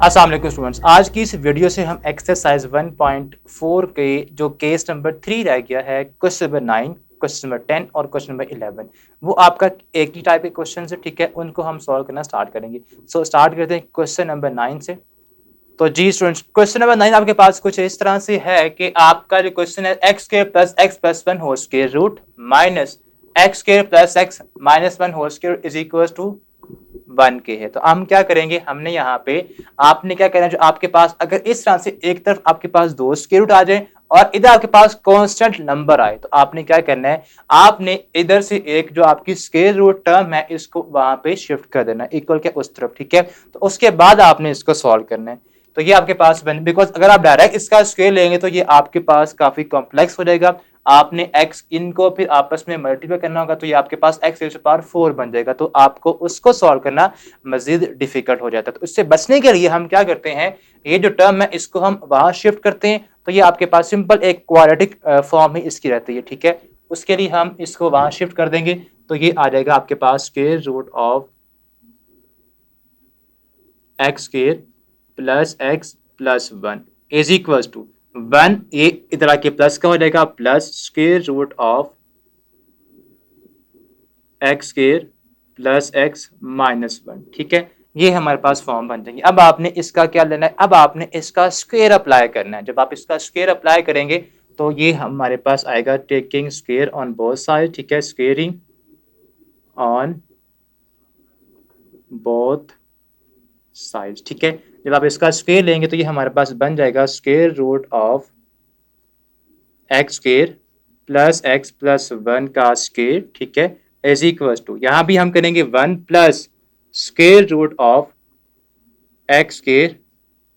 अस्सलाम वालेकुम स्टूडेंट्स, आज की इस वीडियो से हम एक्सरसाइज 1.4 के जो केस नंबर 3 रह गया है, क्वेश्चन नंबर 9, क्वेश्चन नंबर 10 और क्वेश्चन नंबर 11, वो आपका एक ही टाइप के क्वेश्चन है। ठीक है, उनको हम सॉल्व करना स्टार्ट करेंगे। स्टार्ट करते हैं क्वेश्चन नंबर 9 से। तो जी स्टूडेंट्स, क्वेश्चन नंबर 9 आपके पास कुछ इस तरह से है कि आपका जो क्वेश्चन है x square plus x plus one whole square root minus x square plus x minus one whole square is equal to 1 के है। तो हम क्या करेंगे, हमने यहाँ पे आपने क्या करना है, जो आपके पास अगर इस तरह से एक तरफ आपके पास दो स्क्वायर रूट आ जाए और इधर आपके पास कांस्टेंट नंबर आए, तो आपने क्या करना है, आपने इधर से एक जो आपकी स्क्वायर रूट टर्म है इसको वहां पे शिफ्ट कर देना इक्वल के उस तरफ। ठीक है, तो उसके बाद आपने इसको सॉल्व करना है। तो ये आपके पास बन, बिकॉज अगर आप डायरेक्ट इसका स्क्वायर लेंगे तो ये आपके पास काफी कॉम्प्लेक्स हो जाएगा। आपने x इनको फिर आपस में मल्टीप्लाई करना होगा, तो ये आपके पास x रेज़ टू पावर 4 बन जाएगा, तो आपको उसको सॉल्व करना मजीद डिफिकल्ट हो जाता है। तो इससे बचने के लिए हम क्या करते हैं, ये जो टर्म है इसको हम वहां शिफ्ट करते हैं, तो ये आपके पास सिंपल एक क्वाड्रेटिक फॉर्म ही इसकी रहती है। ठीक है, उसके लिए हम इसको वहां शिफ्ट कर देंगे, तो ये आ जाएगा आपके पास square root of x square plus x plus one is equal to 1। ये इधर आके प्लस का हो जाएगा, plus square root of x square plus x minus one. ठीक है, ये हमारे पास फॉर्म बन जाएंगे। अब आपने इसका क्या लेना है, अब आपने इसका स्क्वायर अप्लाई करना है। जब आप इसका स्क्वायर अप्लाई करेंगे तो ये हमारे पास आएगा taking square on both side. ठीक है, स्क्वेयरिंग ऑन बोथ साइड। ठीक है, जब आप इसका स्क्वायर लेंगे तो ये हमारे पास बन जाएगा square root of x square plus one का स्क्वायर। ठीक है, इज इक्वल टू, यहां भी हम करेंगे 1 plus square root of x square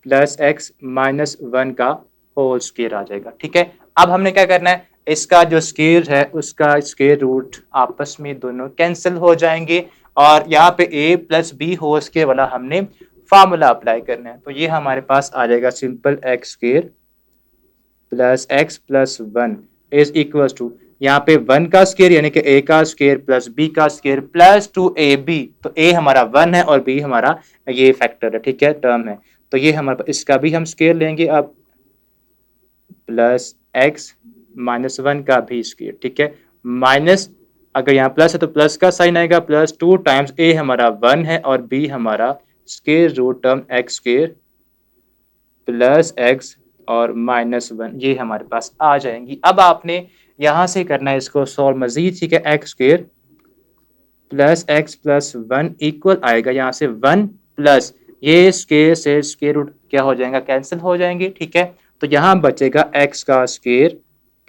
plus x minus one का होल स्क्वायर आ जाएगा। ठीक है, अब हमने क्या करना है, इसका जो स्क्वायर है उसका स्क्वायर रूट आपस में दोनों कैंसिल हो जाएंगे और यहाँ पे a plus B whole square वाला हमने फार्मूला अप्लाई करना है। तो ये हमारे पास आ जाएगा simple x square plus x plus one is equal to, यहाँ पे 1 का स्क्वायर यानी कि a का स्क्वायर प्लस b का स्क्वायर प्लस 2ab। तो a हमारा 1 है और b हमारा ये फैक्टर है। ठीक है, टर्म है, तो ये हमारे पास इसका भी हम स्क्वायर लेंगे अब, प्लस एक्स माइनस वन का भी स्क्वायर। ठीक है, माइनस, अगर यहाँ प्लस है तो प्लस का साइन आएगा, प्लस 2 टाइम्स a हमारा 1 है और b हमारा square root term x square plus x और माइनस वन, ये हमारे पास आ जाएंगी। अब आपने यहां से करना है इसको सॉल्व मजीद। ठीक है, x square plus x plus one equal आएगा यहाँ से 1 प्लस ये स्क्वायर से स्क्वायर रूट क्या हो जाएगा, कैंसिल हो जाएंगे। ठीक है, तो यहाँ बचेगा एक्स का square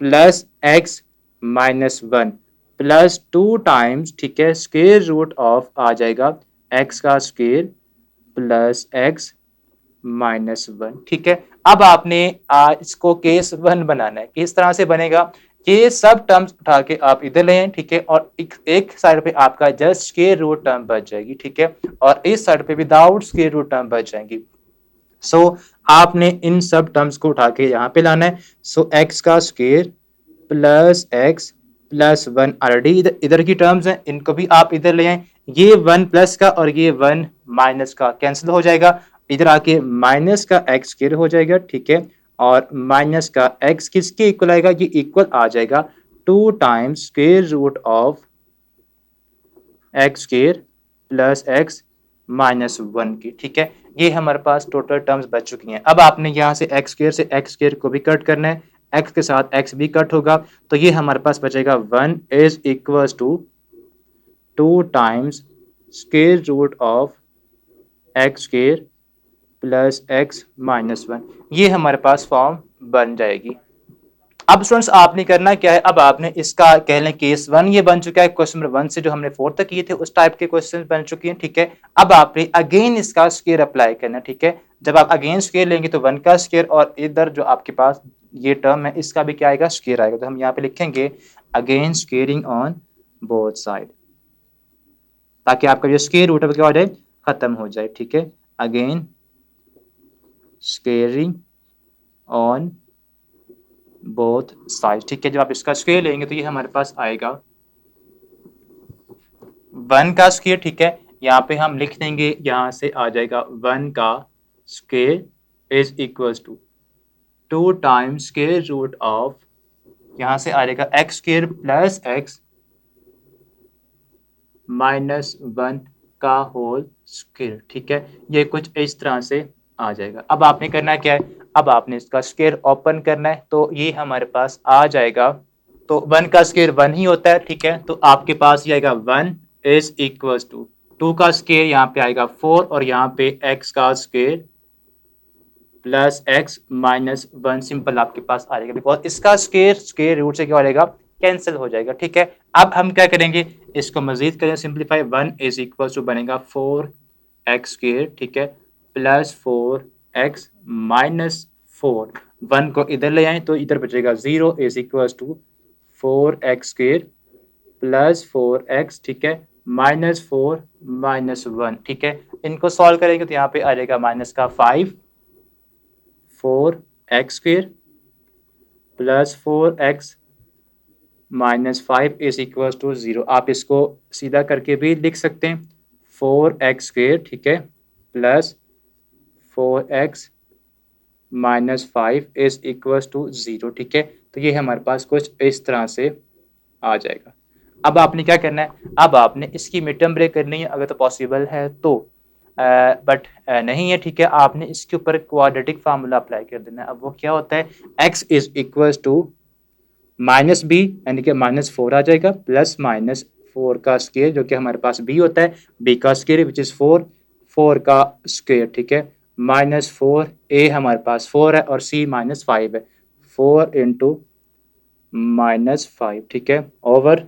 plus x minus one plus 2 times, ठीक है, स्क्वायर रूट ऑफ आ जाएगा एक्स का square plus x minus one. ठीक है, अब आपने इसको केस 1 बनाना है। किस तरह से बनेगा, ये सब टर्म्स उठा के आप इधर लें। ठीक है, और एक साइड पे आपका जस्ट स्क्वायर रूट टर्म बच जाएगी। ठीक है, और इस साइड पे विदाउट स्क्वायर रूट टर्म बच जाएंगी। सो आपने इन सब टर्म्स को उठा के यहाँ पे लाना है। सो एक्स का स्क्वायर प्लस वन ऑलरेडी इधर की टर्म्स हैं, इनको भी आप इधर ले आए। ये 1 प्लस का और ये 1 माइनस का कैंसिल हो जाएगा, इधर आके माइनस का एक्स स्क्वायर हो जाएगा। ठीक है, और माइनस का एक्स किसके इक्वल आएगा, ये इक्वल आ जाएगा 2 times square root of x square plus x minus one की। ठीक है, ये हमारे पास टोटल टर्म्स बच चुकी हैं। अब आपने यहाँ से एक्स स्क्वायर से एक्स स्क्वायर को भी कट करना है, एक्स के साथ एक्स भी कट होगा, तो ये हमारे पास बचेगा 1 is equal to 2 times square root of x square plus x minus one, ये हमारे पास फॉर्म बन जाएगी। अब स्टूडेंट्स आपने करना क्या है, अब आपने इसका कह लें केस 1 ये बन चुका है, क्वेश्चन नंबर 1 से जो हमने 4 तक किए थे उस टाइप के क्वेश्चन बन चुके हैं। ठीक है, अब आपने अगेन इसका स्क्वायर अप्लाई करना है। ठीक है, जब आप अगेन स्क्वायर लेंगे तो 1 का स्क्वायर और इधर जो आपके पास ये टर्म है इसका भी क्या आएगा, स्क्वायर आएगा। तो हम यहाँ पे लिखेंगे again squaring on both side, ताकि आपका जो स्क्वायर रूट है क्या हो जाए, खत्म हो जाए। ठीक है, again squaring on both side. ठीक है, जब आप इसका स्क्वायर लेंगे तो ये हमारे पास आएगा 1 का स्क्वायर। ठीक है, यहाँ पे हम लिख देंगे, यहाँ से आ जाएगा 1 का square is equal to 2 times square root of, यहाँ से आ जाएगा x square plus x minus 1 का होल स्क्वायर। ठीक है, ये कुछ इस तरह से आ जाएगा। अब आपने करना क्या है, अब आपने इसका स्क्वायर ओपन करना है, तो ये हमारे पास आ जाएगा, तो 1 का स्क्वायर 1 ही होता है। ठीक है, तो आपके पास ये आएगा 1 इज इक्वल टू 2 का स्क्वायर यहाँ पे आएगा 4 और यहाँ पे x का square plus x minus 1 simple आपके पास आ जाएगा, बिकॉज इसका स्क्वायर स्क्वायर रूट से क्या हो जाएगा, कैंसिल हो जाएगा। ठीक है, अब हम क्या करेंगे, इसको मजीद करें सिंप्लीफाई, 1 इज इक्वल टू बनेगा 4x स्क्वायर, ठीक है, प्लस 4x माइनस 4, 1 को इधर ले आए तो इधर बचेगा 0 is equal to 4x square plus 4x, ठीक है, माइनस 4 माइनस 1। ठीक है, इनको सॉल्व करेंगे तो यहाँ पे आ जाएगा माइनस का 5, 4x square plus 4x minus 5 is equal to 0। आप इसको सीधा करके भी लिख सकते हैं, 4x स्क्वायर, ठीक है, plus 4x minus 5 is equal to 0। ठीक है, तो ये हमारे पास कुछ इस तरह से आ जाएगा। अब आपने क्या करना है, अब आपने इसकी मिड टर्म ब्रेक करनी है अगर तो पॉसिबल है तो, बट नहीं है, ठीक है, आपने इसके ऊपर क्वाड्रेटिक फार्मूला अप्लाई कर देना है। अब वो क्या होता है, x is equal to minus B, यानी कि माइनस 4 आ जाएगा, प्लस माइनस 4 का स्क्वायर जो कि हमारे पास b होता है, b का स्क्वायर विच इज 4, 4 का स्क्वायर, ठीक है, माइनस 4, a हमारे पास 4 है और c माइनस 5 है, 4 इंटू माइनस 5, ठीक है, ओवर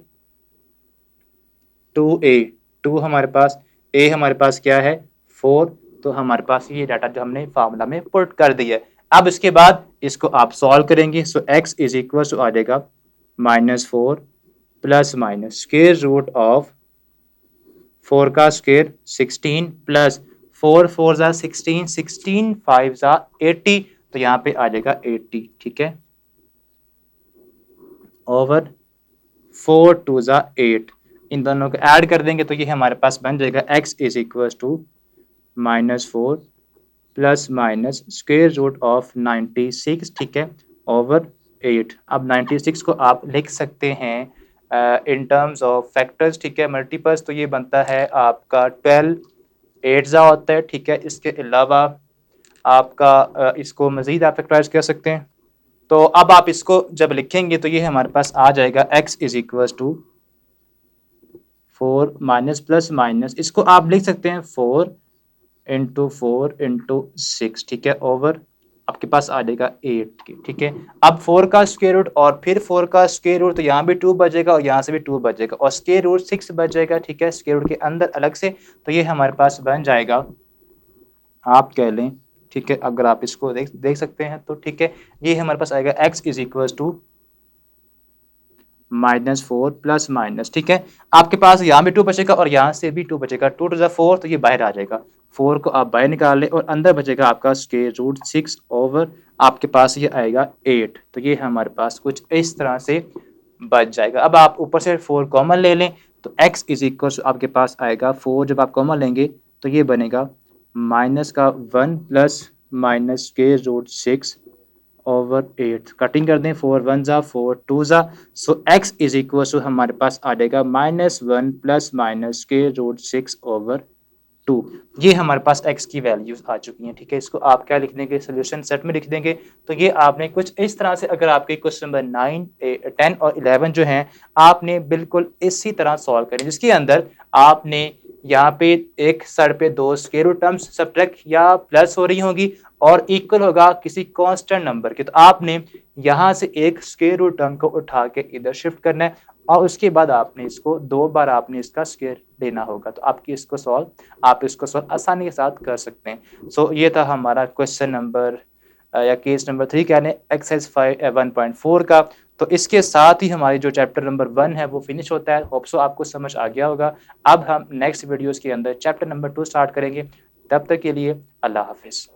2a, 2 हमारे पास, a हमारे पास क्या है 4, तो हमारे पास ये डाटा जो हमने फार्मूला में पुट कर दिया है। अब इसके बाद इसको आप सॉल्व करेंगे, so x is equal to आ जाएगा minus 4 plus minus square root of 4 का स्क्वायर 16 प्लस 4 4 जा 16, 16 5 जा 80, तो यहाँ पे आ जाएगा 80, ठीक है, ओवर 4 2 जा 8, इन दोनों को ऐड कर देंगे तो ये हमारे पास बन जाएगा x is equal to minus 4 plus minus square root of 96, ठीक है, ओवर 8। अब 96 को आप लिख सकते हैं इन टर्म्स ऑफ फैक्टर्स, ठीक है, मल्टीपल्स, तो ये बनता है आपका 12 8 जा होता है, ठीक है। इसके अलावा आपका इसको मजीद आप फैक्टराइज कर सकते हैं, तो अब आप इसको जब लिखेंगे तो ये हमारे पास आ जाएगा x is equal to 4 minus plus minus, इसको आप लिख सकते हैं 4 इंटू 4 इंटू 6, ठीक है, ओवर आपके पास आ जाएगा 8, ठीक है। अब 4 का स्क्वायर रूट और फिर 4 का स्क्वायर रूट, तो यहाँ भी 2 बचेगा और यहाँ से भी 2 बचेगा और स्क्वायर रूट 6 बच जाएगा, ठीक है, स्क्वायर रूट के अंदर अलग से, तो ये हमारे पास बन जाएगा, आप कह लें, ठीक है, अगर आप इसको देख सकते हैं तो, ठीक है, ये हमारे पास आएगा x is equal to minus 4 plus minus, ठीक है, आपके पास यहाँ भी 2 बचेगा और यहाँ से भी 2 बचेगा, 2 टू द 4, तो ये बाहर आ जाएगा, 4 को आप बाहर निकाल लें और अंदर बचेगा आपका स्क्वायर रूट 6 ओवर आपके पास ये आएगा 8, तो ये हमारे पास कुछ इस तरह से बच जाएगा। अब आप ऊपर से 4 कॉमन ले लें तो x इज इक्वल टू आपके पास आएगा 4, जब आप कॉमन लेंगे तो ये बनेगा माइनस का 1 plus minus square root 6 over 8, cutting कर दें, 4 1 जा 4 2 जा, so x is equal to हमारे पास आ जाएगा minus 1 plus minus square root 6 over 2। ये हमारे पास x की वैल्यूज आ चुकी हैं, ठीक है। इसको आप क्या लिख देंगे, सोल्यूशन सेट में लिख देंगे, तो ये आपने कुछ इस तरह से, अगर आपके क्वेश्चन नंबर 9 10 और 11 जो हैं आपने बिल्कुल इसी तरह सॉल्व करें, जिसके अंदर आपने यहाँ पे एक साइड पे 2 स्क्वायर रूट टर्म्स सब्ट्रैक्ट या प्लस हो रही होंगी और इक्वल होगा किसी कांस्टेंट नंबर के, तो आपने यहाँ से एक स्क्वायर रूट टर्म को उठा के इधर शिफ्ट करना है और उसके बाद आपने इसको 2 बार आपने इसका स्क्वायर लेना होगा, तो आप इसको सॉल्व आसानी के साथ कर सकते हैं। सो ये था हमारा क्वेश्चन नंबर या केस नंबर 3 यानी एक्सरसाइज 1.4 का। तो इसके साथ ही हमारी जो चैप्टर नंबर 1 है वो फिनिश होता है। होप सो आपको समझ आ गया होगा। अब हम नेक्स्ट वीडियोस के अंदर चैप्टर नंबर 2 स्टार्ट करेंगे। तब तक के लिए अल्लाह हाफिज़।